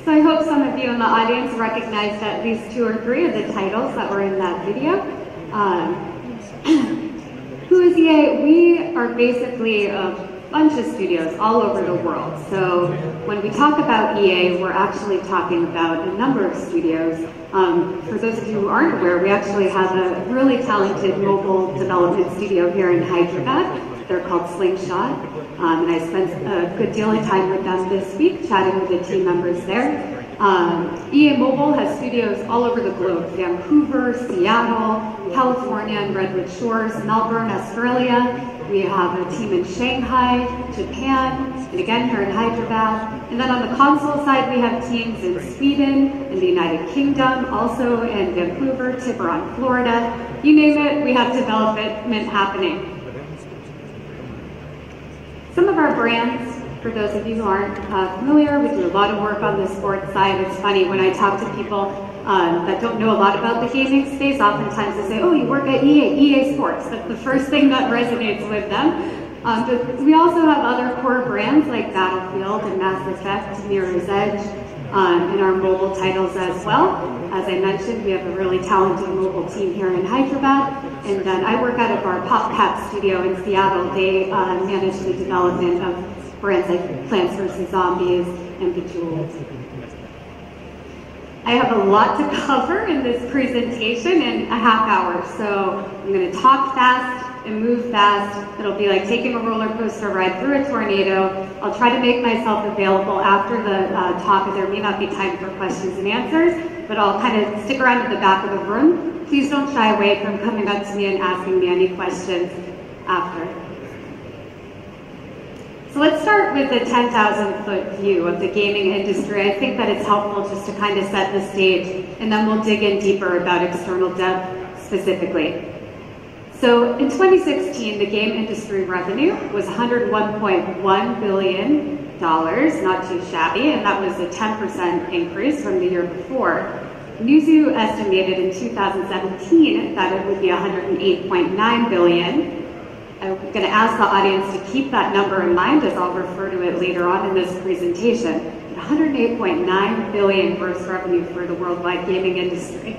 So I hope some of you in the audience recognized at least 2 or 3 of the titles that were in that video. Who is EA? We are basically a bunch of studios all over the world. So when we talk about EA, we're actually talking about a number of studios. For those of you who aren't aware, we actually have a really talented mobile development studio here in Hyderabad. They're called Slingshot, and I spent a good deal of time with them this week, chatting with the team members there. EA Mobile has studios all over the globe: Vancouver, Seattle, California and Redwood Shores, Melbourne, Australia. We have a team in Shanghai, Japan, and again here in Hyderabad. And then on the console side, we have teams in Sweden, in the United Kingdom, also in Vancouver, Tiburon, Florida. You name it, we have development happening. Some of our brands, for those of you who aren't familiar, we do a lot of work on the sports side. It's funny, when I talk to people that don't know a lot about the gaming space, oftentimes they say, oh, you work at EA Sports. That's the first thing that resonates with them. But we also have other core brands like Battlefield and Mass Effect, Mirror's Edge, in our mobile titles as well. As I mentioned, we have a really talented mobile team here in Hyderabad. And then I work out of our PopCap studio in Seattle. They manage the development of brands like Plants vs. Zombies and Bejeweled. I have a lot to cover in this presentation in a half hour, so I'm going to talk fast and move fast. It'll be like taking a roller coaster ride through a tornado. I'll try to make myself available after the talk. There may not be time for questions and answers, but I'll kind of stick around at the back of the room. Please don't shy away from coming up to me and asking me any questions after. So let's start with the 10,000-foot view of the gaming industry. I think that it's helpful just to kind of set the stage, and then we'll dig in deeper about external dev specifically. So in 2016, the game industry revenue was $101.1 billion, not too shabby, and that was a 10% increase from the year before. Newzoo estimated in 2017 that it would be $108.9 billion. I'm going to ask the audience to keep that number in mind as I'll refer to it later on in this presentation. $108.9 billion gross revenue for the worldwide gaming industry.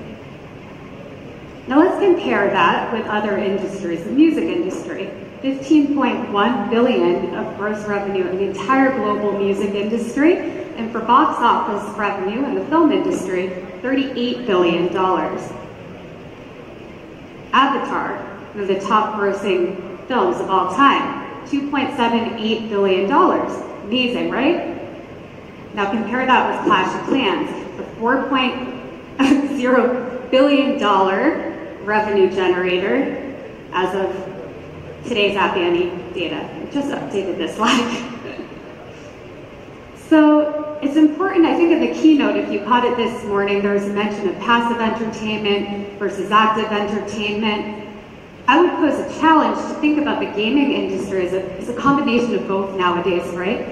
Now let's compare that with other industries. The music industry, $15.1 billion of gross revenue in the entire global music industry, and for box office revenue in the film industry, $38 billion. Avatar, one of the top grossing films of all time, $2.78 billion. Amazing, right? Now compare that with Clash of Clans, the $4.0 billion revenue generator as of today's App Annie data. I just updated this slide. So it's important, I think in the keynote, if you caught it this morning, there was a mention of passive entertainment versus active entertainment. I would pose a challenge to think about the gaming industry as a combination of both nowadays, right?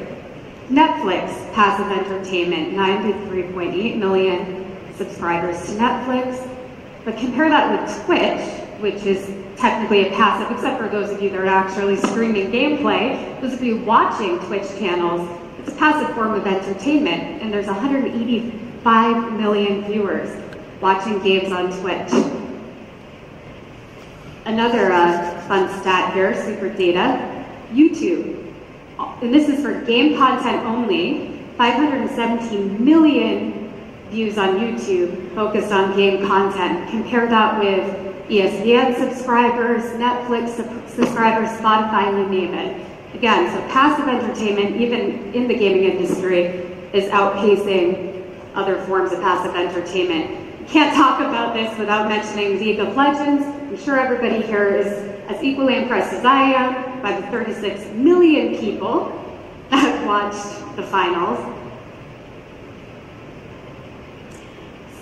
Netflix, passive entertainment, 93.8 million subscribers to Netflix. But compare that with Twitch, which is technically a passive, except for those of you that are actually streaming gameplay. Those of you watching Twitch channels, it's a passive form of entertainment, and there's 185 million viewers watching games on Twitch. Another fun stat here, super data, YouTube, and this is for game content only, 517 million views on YouTube focused on game content. Compare that with ESPN subscribers, Netflix subscribers, Spotify, you name it. Again, so passive entertainment, even in the gaming industry, is outpacing other forms of passive entertainment. Can't talk about this without mentioning League of Legends. I'm sure everybody here is as equally impressed as I am by the 36 million people that watched the finals.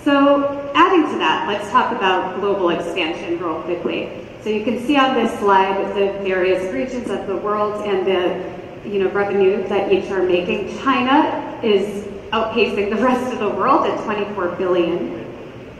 So adding to that, let's talk about global expansion real quickly. So you can see on this slide the various regions of the world and the revenue that each are making. China is outpacing the rest of the world at $24 billion.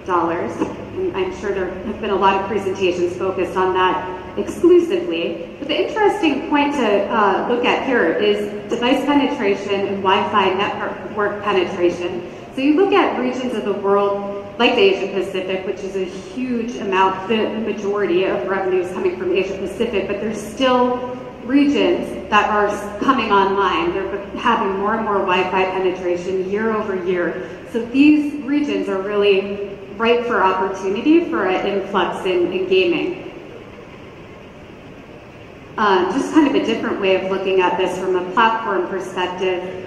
And I'm sure there have been a lot of presentations focused on that exclusively. But the interesting point to look at here is device penetration and Wi-Fi network penetration. So you look at regions of the world like the Asia Pacific, which is a huge amount, the majority of revenue is coming from Asia Pacific, but there's still regions that are coming online. They're having more and more Wi-Fi penetration year over year. So these regions are really ripe for opportunity for an influx in gaming. Just kind of a different way of looking at this from a platform perspective.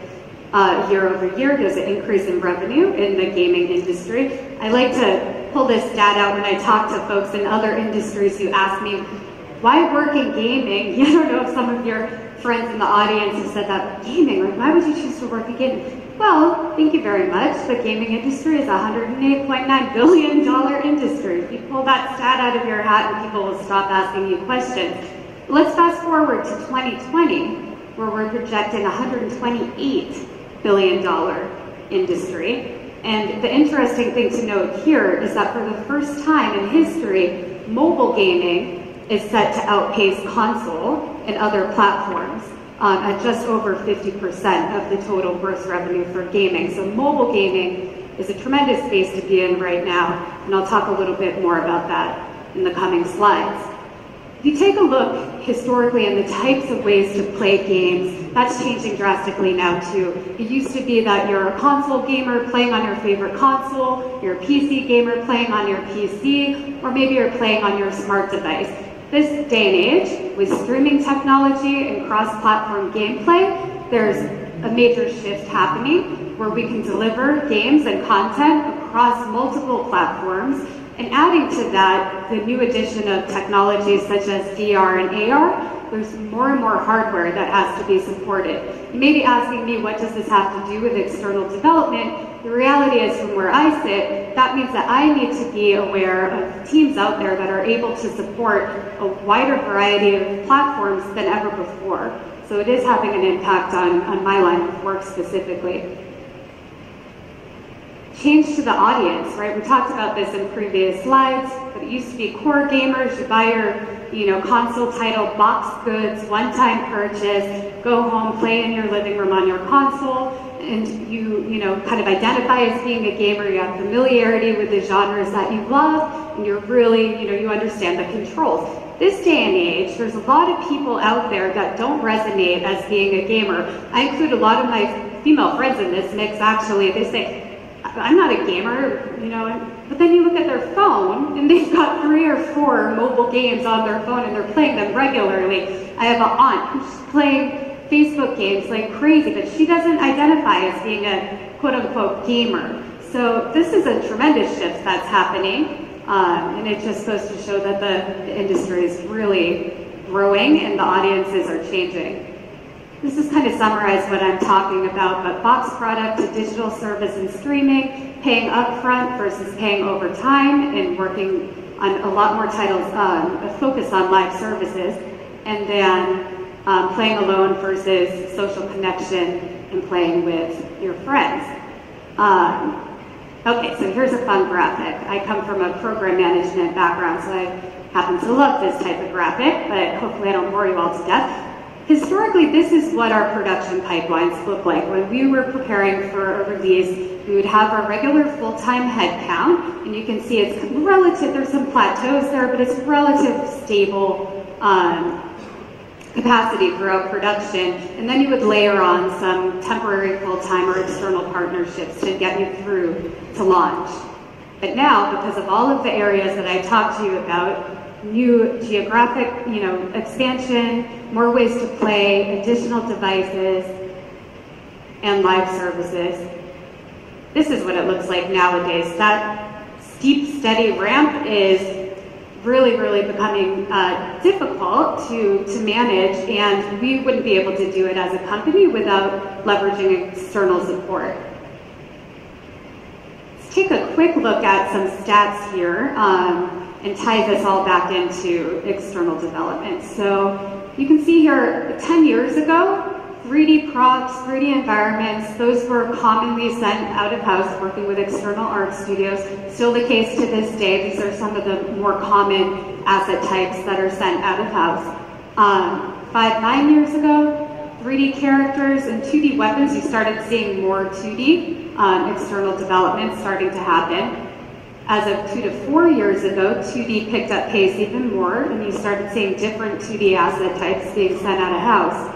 Year over year, there's an increase in revenue in the gaming industry. I like to pull this stat out when I talk to folks in other industries who ask me, why work in gaming? I don't know if some of your friends in the audience have said that, gaming, like why would you choose to work in gaming? Well, thank you very much. The gaming industry is a $108.9 billion industry. If you pull that stat out of your hat, and people will stop asking you questions. Let's fast forward to 2020, where we're projecting a $128 billion industry. And the interesting thing to note here is that for the first time in history, mobile gaming is set to outpace console and other platforms at just over 50% of the total gross revenue for gaming. So mobile gaming is a tremendous space to be in right now, and I'll talk a little bit more about that in the coming slides. If you take a look historically in the types of ways to play games, that's changing drastically now too. It used to be that you're a console gamer playing on your favorite console, you're a PC gamer playing on your PC, or maybe you're playing on your smart device. This day and age, with streaming technology and cross-platform gameplay, there's a major shift happening where we can deliver games and content across multiple platforms. And adding to that, the new addition of technologies such as VR and AR, there's more and more hardware that has to be supported. You may be asking me, what does this have to do with external development? The reality is, from where I sit, that means that I need to be aware of teams out there that are able to support a wider variety of platforms than ever before. So it is having an impact on my line of work specifically. Change to the audience, right? We talked about this in previous slides, but it used to be core gamers. You buy your console title, box goods, one-time purchase, go home, play in your living room on your console, and you kind of identify as being a gamer. You have familiarity with the genres that you love, and you're really, you understand the controls. This day and age, there's a lot of people out there that don't resonate as being a gamer. I include a lot of my female friends in this mix, actually. They say, I'm not a gamer, but then you look at their phone and they've got 3 or 4 mobile games on their phone and they're playing them regularly. I have an aunt who's playing Facebook games like crazy, but she doesn't identify as being a quote-unquote gamer. So this is a tremendous shift that's happening, and it just goes to show that the industry is really growing and the audiences are changing. This is kind of summarize what I'm talking about, but box product to digital service and streaming, paying upfront versus paying over time, and working on a lot more titles, a focus on live services, and then playing alone versus social connection and playing with your friends. Okay, so here's a fun graphic. I come from a program management background, so I happen to love this type of graphic, but hopefully I don't bore you all to death. Historically, this is what our production pipelines look like. When we were preparing for a release, we would have our regular full-time head count, and you can see it's relative, there's some plateaus there, but it's relative stable capacity throughout production. And then you would layer on some temporary full-time or external partnerships to get you through to launch. But now, because of all of the areas that I talked to you about, new geographic, expansion, more ways to play, additional devices, and live services. This is what it looks like nowadays. That steep, steady ramp is really, really becoming difficult to manage, and we wouldn't be able to do it as a company without leveraging external support. Let's take a quick look at some stats here. And tie this all back into external development. So you can see here, 10 years ago, 3D props, 3D environments, those were commonly sent out of house working with external art studios. Still the case to this day. These are some of the more common asset types that are sent out of house. 9 years ago, 3D characters and 2D weapons, you started seeing more 2D external development starting to happen. As of 2 to 4 years ago, 2D picked up pace even more, and you started seeing different 2D asset types being sent out of house.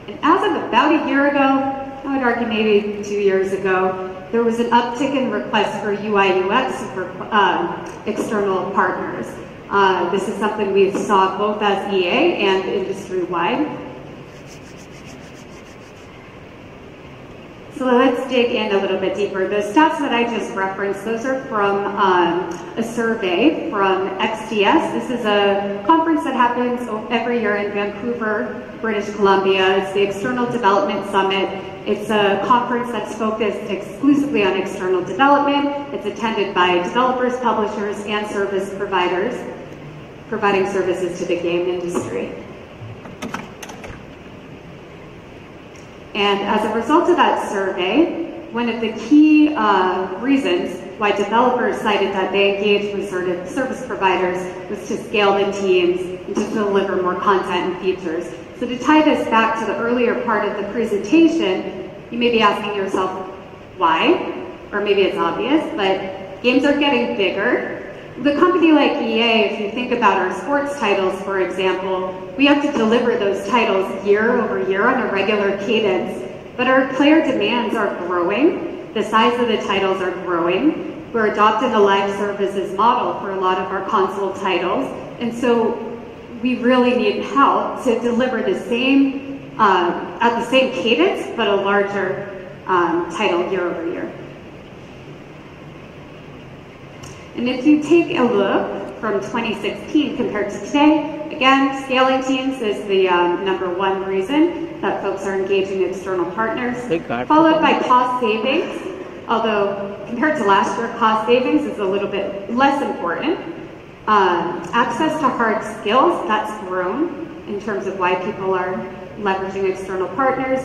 And as of about a year ago, I would argue maybe 2 years ago, there was an uptick in requests for UI/UX for external partners. This is something we saw both as EA and industry-wide. So let's dig in a little bit deeper. The stats that I just referenced, those are from a survey from XDS. This is a conference that happens every year in Vancouver, British Columbia. It's the External Development Summit. It's a conference that's focused exclusively on external development. It's attended by developers, publishers, and service providers, providing services to the game industry. And as a result of that survey, one of the key reasons why developers cited that they engaged with service providers was to scale the teams and to deliver more content and features. So to tie this back to the earlier part of the presentation, you may be asking yourself, why? Or maybe it's obvious, but games are getting bigger. The company like EA, if you think about our sports titles, for example, we have to deliver those titles year over year on a regular cadence, but our player demands are growing, the size of the titles are growing, we're adopting a live services model for a lot of our console titles, and so we really need help to deliver the same, at the same cadence, but a larger title year over year. And if you take a look from 2016 compared to today, again, scaling teams is the #1 reason that folks are engaging external partners, followed by cost savings, although compared to last year, cost savings is a little bit less important. Access to hard skills, that's grown in terms of why people are leveraging external partners,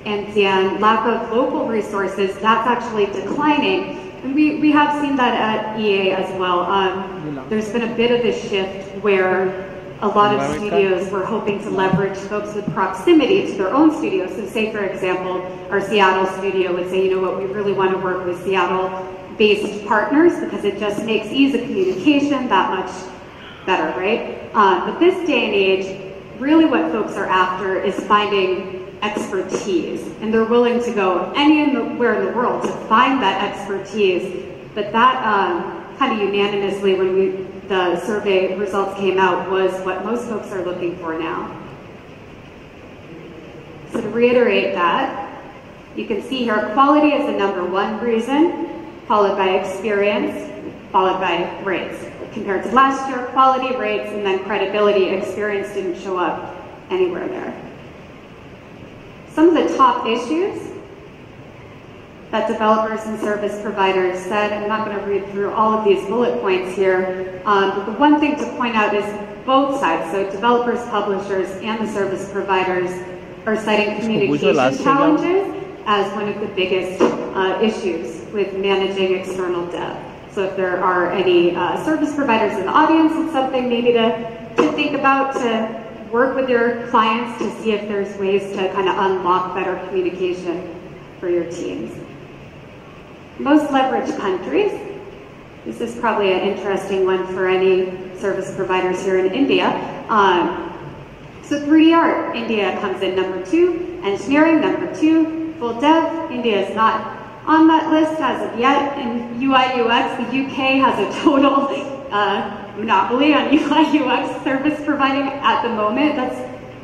and then lack of local resources, that's actually declining. And we have seen that at EA as well. There's been a bit of a shift where a lot of studios were hoping to leverage folks with proximity to their own studios. So say, for example, our Seattle studio would say, you know what, we really want to work with Seattle-based partners because it just makes ease of communication that much better, right? But this day and age, really what folks are after is finding expertise, and they're willing to go anywhere in the world to find that expertise. But that kind of unanimously, when the survey results came out, was what most folks are looking for now. So to reiterate that, you can see here quality is the #1 reason, followed by experience, followed by rates. Compared to last year, quality, rates, and then credibility. Experience didn't show up anywhere there. Some of the top issues that developers and service providers said, I'm not going to read through all of these bullet points here, but the one thing to point out is both sides, so developers, publishers, and the service providers are citing communication challenges as one of the biggest issues with managing external dev. So if there are any service providers in the audience, it's something maybe to think about, to work with your clients to see if there's ways to kind of unlock better communication for your teams. Most leveraged countries, this is probably an interesting one for any service providers here in India. So 3D art, India comes in #2, engineering #2, full dev, India is not on that list as of yet, and UI/UX, the UK has a total monopoly on UI/UX service providing at the moment. That's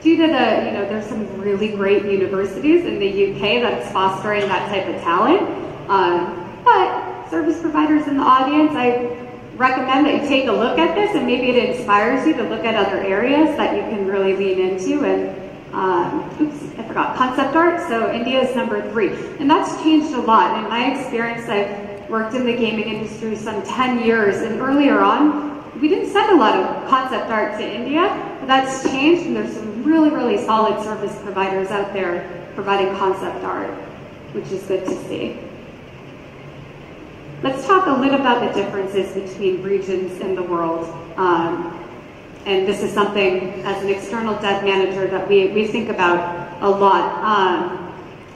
due to there's some really great universities in the UK that's fostering that type of talent. But service providers in the audience, I recommend that you take a look at this and maybe it inspires you to look at other areas that you can really lean into. And I forgot, concept art. So India is #3. And that's changed a lot. In my experience, I've worked in the gaming industry some 10 years, and earlier on, we didn't send a lot of concept art to India, but that's changed, and there's some really, really solid service providers out there providing concept art, which is good to see. Let's talk a little about the differences between regions in the world. And this is something, as an external dev manager, that we think about a lot.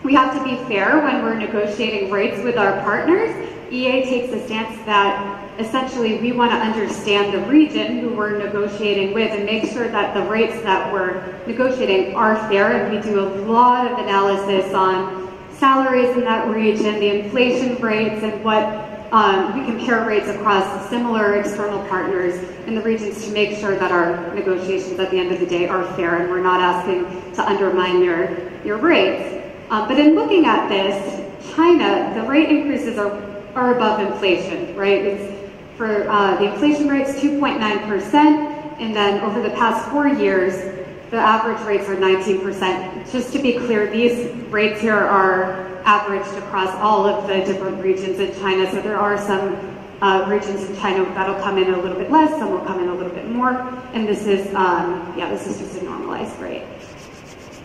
We have to be fair when we're negotiating rates with our partners. EA takes a stance that essentially we want to understand the region who we're negotiating with and make sure that the rates that we're negotiating are fair. And we do a lot of analysis on salaries in that region, the inflation rates, and what we compare rates across similar external partners in the regions to make sure that our negotiations at the end of the day are fair and we're not asking to undermine your rates. But in looking at this, China, the rate increases are above inflation, right? It's for the inflation rate's 2.9%, and then over the past 4 years, the average rates are 19%. Just to be clear, these rates here are averaged across all of the different regions in China. So there are some regions in China that'll come in a little bit less, some will come in a little bit more, and this is just a normalized rate.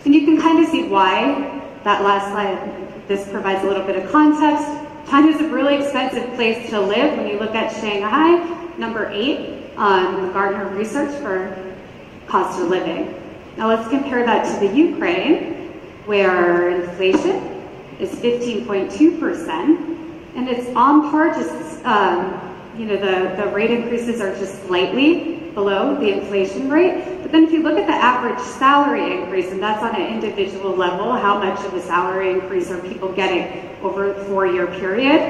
And you can kind of see why. That last slide, this provides a little bit of context. China is a really expensive place to live. When you look at Shanghai, number 8 on the Gartner research for cost of living. Now let's compare that to the Ukraine, where inflation is 15.2%, and it's on par, just, the rate increases are just slightly below the inflation rate. But then if you look at the average salary increase, and that's on an individual level, how much of a salary increase are people getting over a 4-year period?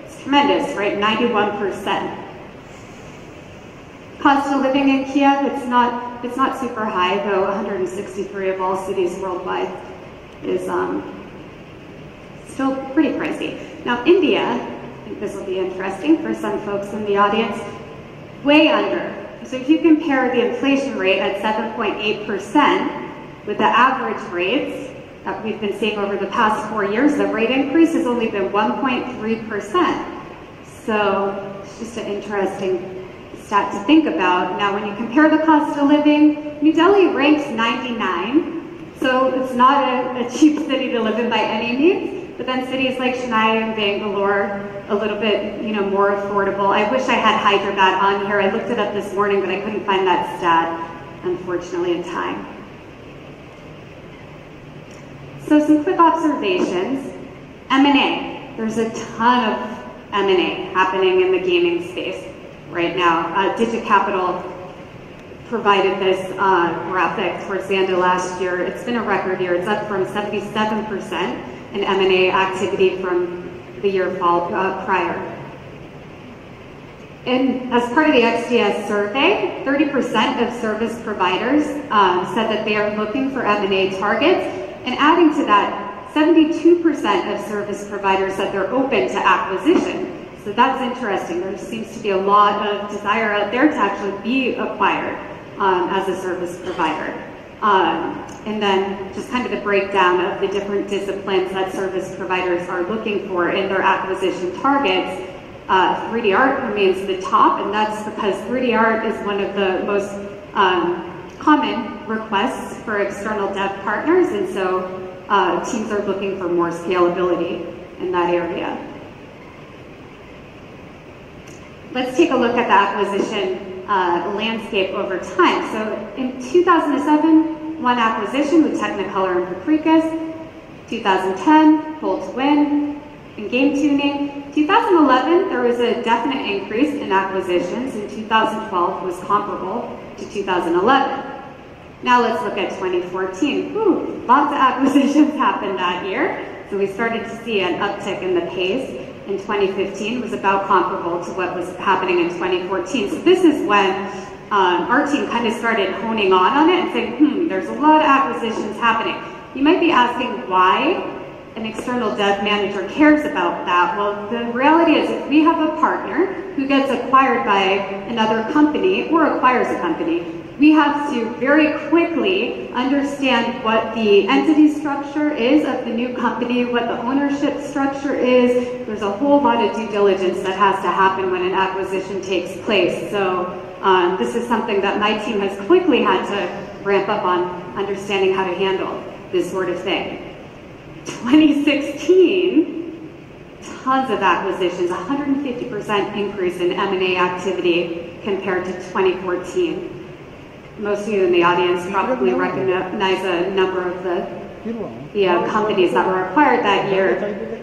It's tremendous, right? 91%. Cost of living in Kiev, it's not super high, though 163 of all cities worldwide is still pretty pricey. Now India, I think this will be interesting for some folks in the audience, way under. So if you compare the inflation rate at 7.8% with the average rates that we've been seeing over the past 4 years, the rate increase has only been 1.3%. So it's just an interesting stat to think about. Now when you compare the cost of living, New Delhi ranks 99, so it's not a cheap city to live in by any means. But then cities like Chennai and Bangalore, a little bit, more affordable. I wish I had Hyderabad on here. I looked it up this morning, but I couldn't find that stat, unfortunately, in time. So some quick observations. M&A. There's a ton of M&A happening in the gaming space right now. Digit Capital provided this graphic towards the end of last year. It's been a record year. It's up from 77% in M&A activity from the year prior. And as part of the XDS survey, 30% of service providers said that they are looking for M&A targets, and adding to that, 72% of service providers said they're open to acquisition. So that's interesting. There seems to be a lot of desire out there to actually be acquired as a service provider. And then just kind of the breakdown of the different disciplines that service providers are looking for in their acquisition targets. 3D art remains the top, and that's because 3D art is one of the most common requests for external dev partners, and so teams are looking for more scalability in that area. Let's take a look at the acquisition landscape over time. So in 2007, one acquisition with Technicolor and Paprikas. 2010, Pull to Win in game tuning. 2011, there was a definite increase in acquisitions, and 2012 was comparable to 2011. Now let's look at 2014. Whew, lots of acquisitions happened that year, so we started to see an uptick in the pace. In 2015 was about comparable to what was happening in 2014. So this is when our team kind of started honing on it and saying, there's a lot of acquisitions happening. You might be asking why an external dev manager cares about that. Well, the reality is if we have a partner who gets acquired by another company or acquires a company, we have to very quickly understand what the entity structure is of the new company, what the ownership structure is. There's a whole lot of due diligence that has to happen when an acquisition takes place. So this is something that my team has quickly had to ramp up on understanding how to handle this sort of thing. 2016, tons of acquisitions, 150% increase in M&A activity compared to 2014. Most of you in the audience probably recognize a number of the the companies that were acquired that year,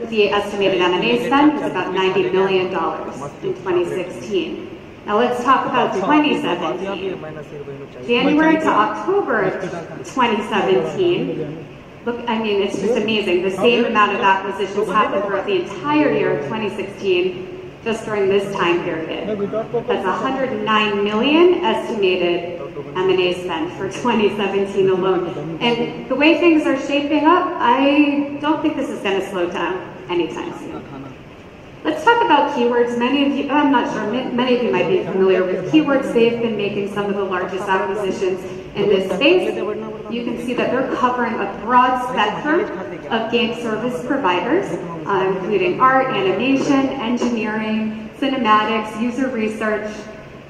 the estimated M&A spend was about $90 million in 2016. Now let's talk about 2017. January to October of 2017, look, I mean, it's just amazing. The same amount of acquisitions happened throughout the entire year of 2016, just during this time period. That's $109 million estimated M&A spend for 2017 alone. And the way things are shaping up, I don't think this is going to slow down anytime soon. Let's talk about keywords. Many of you, I'm not sure, many of you might be familiar with keywords. They've been making some of the largest acquisitions in this space. You can see that they're covering a broad spectrum of game service providers, including art, animation, engineering, cinematics, user research.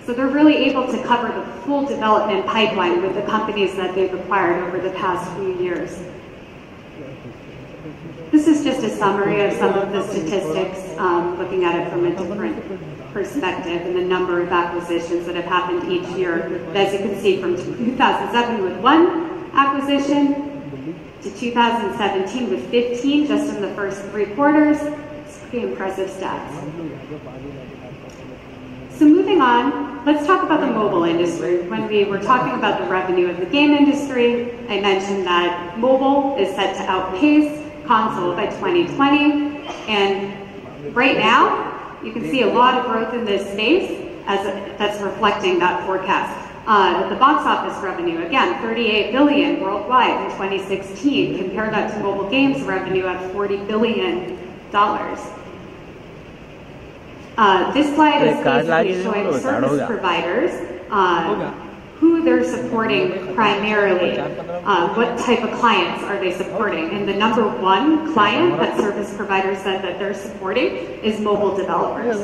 So they're really able to cover the full development pipeline with the companies that they've acquired over the past few years. This is just a summary of some of the statistics, looking at it from a different perspective and the number of acquisitions that have happened each year. But as you can see, from 2007 with 1 acquisition to 2017 with 15 just in the first 3 quarters. It's pretty impressive stats. So moving on, let's talk about the mobile industry. When we were talking about the revenue of the game industry, I mentioned that mobile is set to outpace console by 2020, and right now you can see a lot of growth in this space that's reflecting that forecast. The box office revenue, again, $38 billion worldwide in 2016. Compare that to mobile games revenue at $40 billion. This slide is basically showing service providers who they're supporting primarily, what type of clients are they supporting. And the number 1 client that service providers said that they're supporting is mobile developers,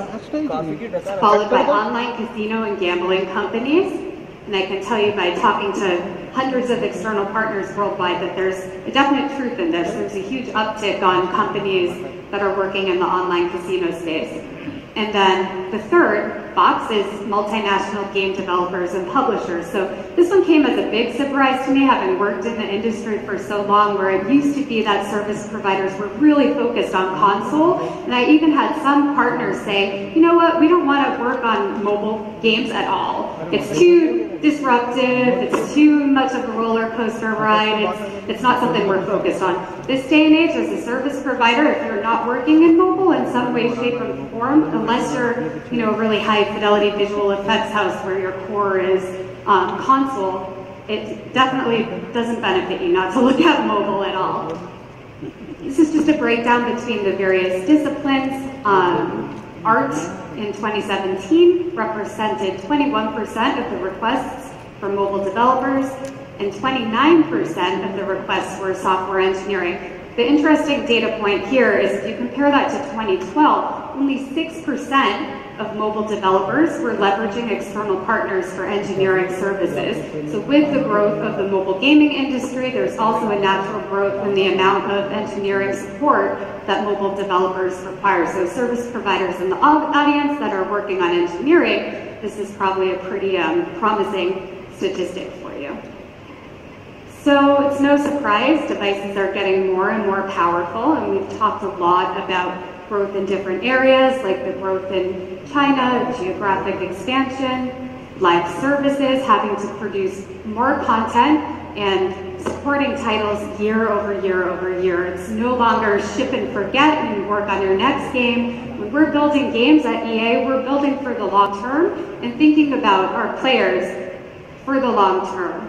followed by online casino and gambling companies. And I can tell you by talking to hundreds of external partners worldwide that there's a definite truth in this. There's a huge uptick on companies that are working in the online casino space. And then the third box is multinational game developers and publishers. So this one came as a big surprise to me, having worked in the industry for so long, where it used to be that service providers were really focused on console. And I even had some partners say, you know what, we don't want to work on mobile games at all. It's too disruptive, it's too much of a roller coaster ride, it's not something we're focused on. This day and age, as a service provider, if you're not working in mobile in some way, shape, or form, unless you're, you know, a really high fidelity visual effects house where your core is console, it definitely doesn't benefit you not to look at mobile at all. This is just a breakdown between the various disciplines. Art in 2017 represented 21% of the requests for mobile developers, and 29% of the requests were software engineering. The interesting data point here is if you compare that to 2012, only 6% of mobile developers were leveraging external partners for engineering services. So with the growth of the mobile gaming industry, there's also a natural growth in the amount of engineering support that mobile developers require. So service providers in the audience that are working on engineering, this is probably a pretty promising statistic for you. So it's no surprise devices are getting more and more powerful, and we've talked a lot about growth in different areas, like the growth in China, geographic expansion, live services, having to produce more content, and supporting titles year over year over year. It's no longer ship and forget and work on your next game. When we're building games at EA, we're building for the long term and thinking about our players for the long term.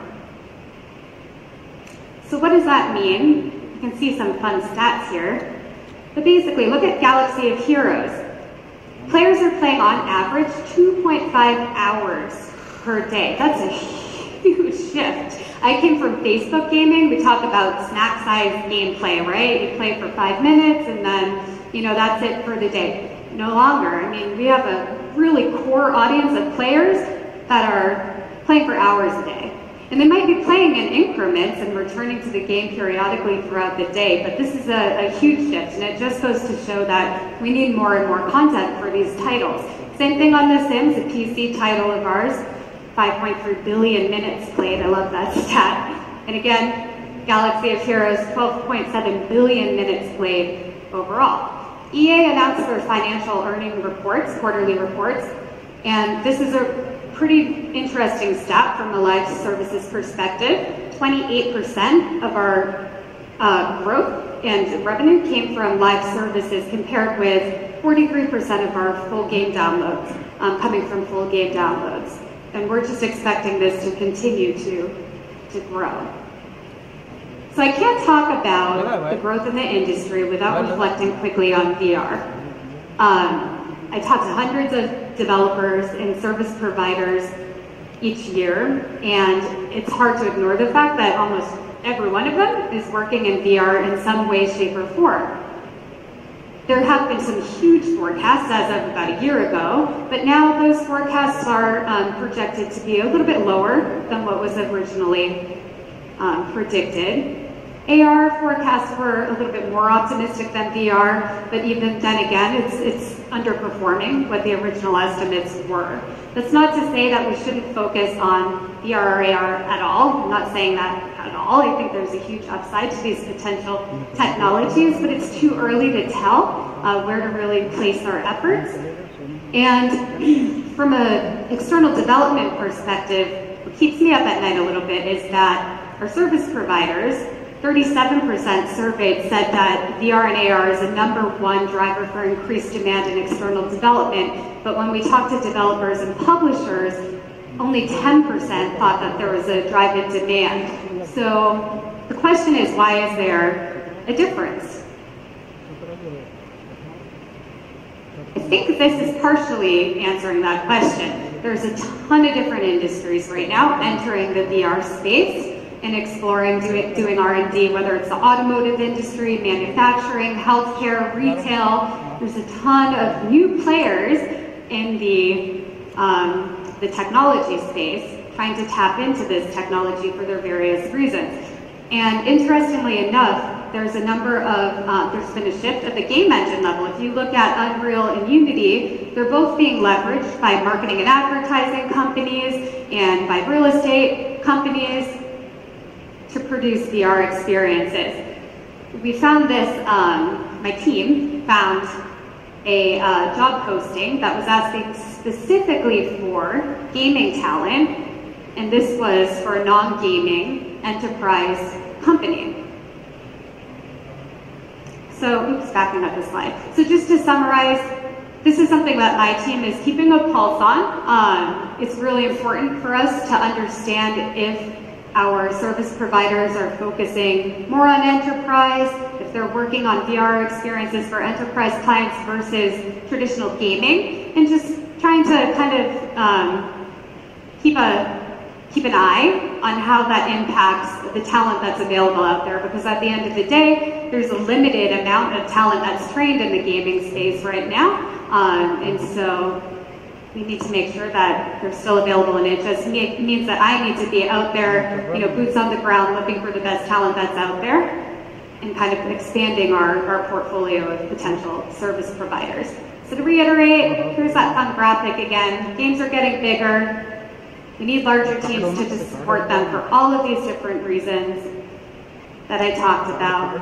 So what does that mean? You can see some fun stats here. But basically, look at Galaxy of Heroes. Players are playing on average 2.5 hours per day. That's a huge shift. I came from Facebook gaming. We talk about snack-sized gameplay, right? You play for 5 minutes and then, you know, that's it for the day. No longer. I mean, we have a really core audience of players that are playing for hours a day. And they might be playing in increments and returning to the game periodically throughout the day, but this is a huge shift, and it just goes to show that we need more and more content for these titles. Same thing on The Sims, a PC title of ours, 5.3 billion minutes played. I love that stat. And again, Galaxy of Heroes, 12.7 billion minutes played overall. EA announced their financial earning reports, quarterly reports, and this is a pretty interesting stat from a live services perspective. 28% of our growth and revenue came from live services, compared with 43% of our full game downloads coming from full game downloads. And we're just expecting this to continue to grow. So I can't talk about the growth in the industry without reflecting quickly on VR. I talk to hundreds of developers and service providers each year, and it's hard to ignore the fact that almost every one of them is working in VR in some way, shape, or form. There have been some huge forecasts as of about a year ago, but now those forecasts are projected to be a little bit lower than what was originally predicted. AR forecasts were a little bit more optimistic than VR, but even then again, it's underperforming what the original estimates were. That's not to say that we shouldn't focus on VR or AR at all. I'm not saying that at all. I think there's a huge upside to these potential technologies, but it's too early to tell where to really place our efforts. And from an external development perspective, what keeps me up at night a little bit is that our service providers, 37% surveyed said that VR and AR is a #1 driver for increased demand in external development. But when we talk to developers and publishers, only 10% thought that there was a drive in demand. So the question is, why is there a difference? I think this is partially answering that question. There's a ton of different industries right now entering the VR space and exploring, doing R&D, whether it's the automotive industry, manufacturing, healthcare, retail. There's a ton of new players in the technology space trying to tap into this technology for their various reasons. And interestingly enough, there's a number of, there's been a shift at the game engine level. If you look at Unreal and Unity, they're both being leveraged by marketing and advertising companies and by real estate companies to produce VR experiences. We found this, my team found a job posting that was asking specifically for gaming talent, and this was for a non-gaming enterprise company. So, oops, backing up the slide. So just to summarize, this is something that my team is keeping a pulse on. It's really important for us to understand if our service providers are focusing more on enterprise, if they're working on VR experiences for enterprise clients versus traditional gaming, and just trying to kind of keep an eye on how that impacts the talent that's available out there, because at the end of the day, there's a limited amount of talent that's trained in the gaming space right now, and so we need to make sure that they're still available, and it just means that I need to be out there, you know, boots on the ground, looking for the best talent that's out there, and kind of expanding our portfolio of potential service providers. So to reiterate, here's that fun graphic again. Games are getting bigger. We need larger teams to support them for all of these different reasons that I talked about.